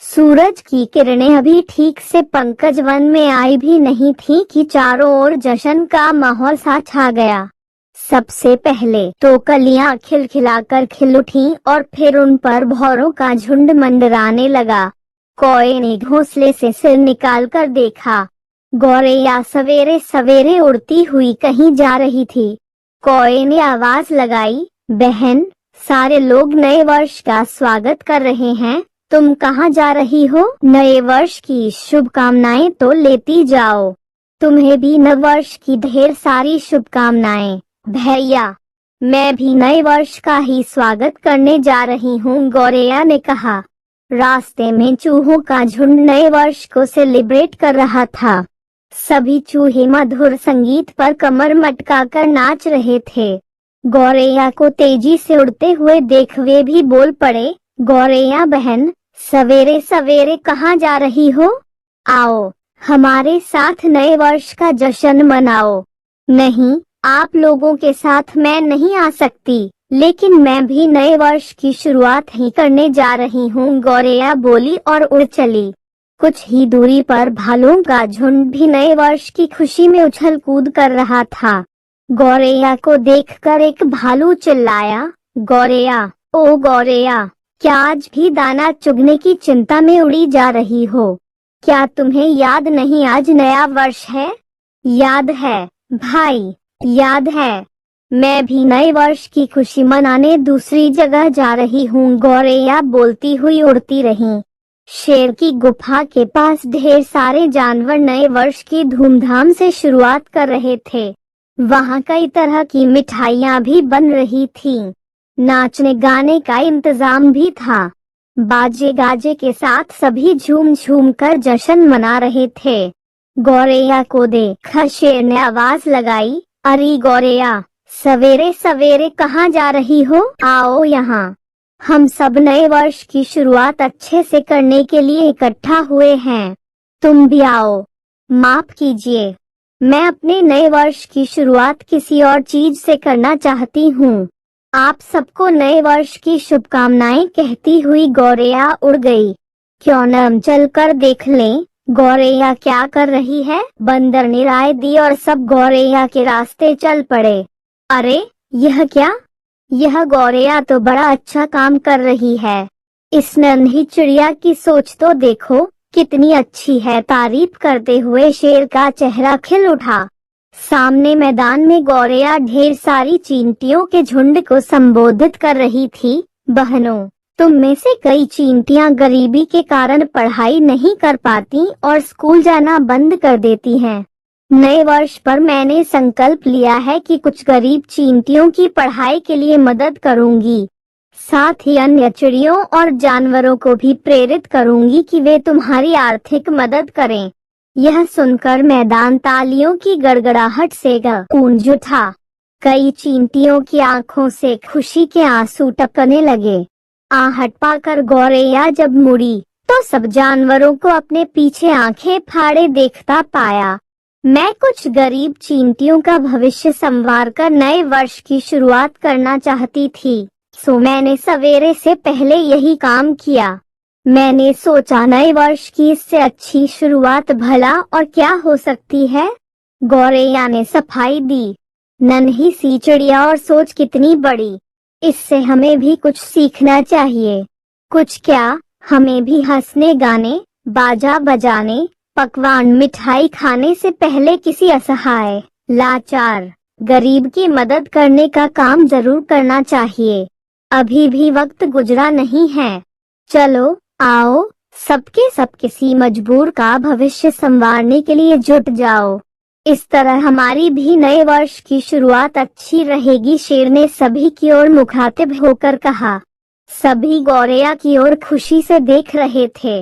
सूरज की किरणें अभी ठीक से पंकज वन में आई भी नहीं थी कि चारों ओर जश्न का माहौल सा छा गया। सबसे पहले तो कलियां खिलखिलाकर खिल उठीं और फिर उन पर भौरों का झुंड मंडराने लगा। कौए ने घोंसले से सिर निकालकर देखा। गौरैया सवेरे सवेरे उड़ती हुई कहीं जा रही थी। कौए ने आवाज लगाई, बहन, सारे लोग नए वर्ष का स्वागत कर रहे हैं, तुम कहाँ जा रही हो? नए वर्ष की शुभकामनाएं तो लेती जाओ। तुम्हें भी नव वर्ष की ढेर सारी शुभकामनाएं। भैया, मैं भी नए वर्ष का ही स्वागत करने जा रही हूँ, गौरैया ने कहा। रास्ते में चूहों का झुंड नए वर्ष को सेलिब्रेट कर रहा था। सभी चूहे मधुर संगीत पर कमर मटकाकर नाच रहे थे। गौरैया को तेजी से उड़ते हुए देख वे भी बोल पड़े, गौरैया बहन, सवेरे सवेरे कहाँ जा रही हो? आओ, हमारे साथ नए वर्ष का जश्न मनाओ। नहीं, आप लोगों के साथ मैं नहीं आ सकती, लेकिन मैं भी नए वर्ष की शुरुआत ही करने जा रही हूँ, गौरैया बोली और उड़ चली। कुछ ही दूरी पर भालुओं का झुंड भी नए वर्ष की खुशी में उछल कूद कर रहा था। गौरैया को देखकर एक भालू चिल्लाया, गौरैया, ओ गौरैया, क्या आज भी दाना चुगने की चिंता में उड़ी जा रही हो? क्या तुम्हें याद नहीं आज नया वर्ष है? याद है भाई, याद है। मैं भी नए वर्ष की खुशी मनाने दूसरी जगह जा रही हूँ, गौरैया बोलती हुई उड़ती रही। शेर की गुफा के पास ढेर सारे जानवर नए वर्ष की धूमधाम से शुरुआत कर रहे थे। वहाँ कई तरह की मिठाइयाँ भी बन रही थीं। नाचने गाने का इंतजाम भी था। बाजे गाजे के साथ सभी झूम झूम कर जश्न मना रहे थे। गौरैया को देख शेर ने आवाज लगाई, अरे गौरैया, सवेरे सवेरे कहाँ जा रही हो? आओ यहाँ, हम सब नए वर्ष की शुरुआत अच्छे से करने के लिए इकट्ठा हुए हैं। तुम भी आओ। माफ कीजिए, मैं अपने नए वर्ष की शुरुआत किसी और चीज से करना चाहती हूँ। आप सबको नए वर्ष की शुभकामनाएं कहती हुई गौरैया उड़ गई। क्यों न हम चल कर देख लें, गौरैया क्या कर रही है? बंदर ने राय दी और सब गौरैया के रास्ते चल पड़े। अरे, यह क्या? यह गौरैया तो बड़ा अच्छा काम कर रही है। इस नन्ही चिड़िया की सोच तो देखो, कितनी अच्छी है। तारीफ करते हुए शेर का चेहरा खिल उठा। सामने मैदान में गौरैया ढेर सारी चींटियों के झुंड को संबोधित कर रही थी। बहनों, तुम में से कई चींटियां गरीबी के कारण पढ़ाई नहीं कर पाती और स्कूल जाना बंद कर देती हैं। नए वर्ष पर मैंने संकल्प लिया है कि कुछ गरीब चींटियों की पढ़ाई के लिए मदद करूंगी। साथ ही अन्य चिड़ियों और जानवरों को भी प्रेरित करूंगी कि वे तुम्हारी आर्थिक मदद करें। यह सुनकर मैदान तालियों की गड़गड़ाहट से गूंज उठा। कई चींटियों की आंखों से खुशी के आंसू टपकने लगे। आहट पाकर गौरैया जब मुड़ी तो सब जानवरों को अपने पीछे आंखें फाड़े देखता पाया। मैं कुछ गरीब चींटियों का भविष्य संवार कर नए वर्ष की शुरुआत करना चाहती थी, सो मैंने सवेरे से पहले यही काम किया। मैंने सोचा नए वर्ष की इससे अच्छी शुरुआत भला और क्या हो सकती है। गौरैया ने सफाई दी। नन्ही सी चिड़िया और सोच कितनी बड़ी। इससे हमें भी कुछ सीखना चाहिए। कुछ क्या, हमें भी हंसने गाने, बाजा बजाने, पकवान मिठाई खाने से पहले किसी असहाय, लाचार, गरीब की मदद करने का काम जरूर करना चाहिए। अभी भी वक्त गुजरा नहीं है। चलो आओ, सबके सब किसी मजबूर का भविष्य संवारने के लिए जुट जाओ। इस तरह हमारी भी नए वर्ष की शुरुआत अच्छी रहेगी, शेर ने सभी की ओर मुखातिब होकर कहा। सभी गौरैया की ओर खुशी से देख रहे थे।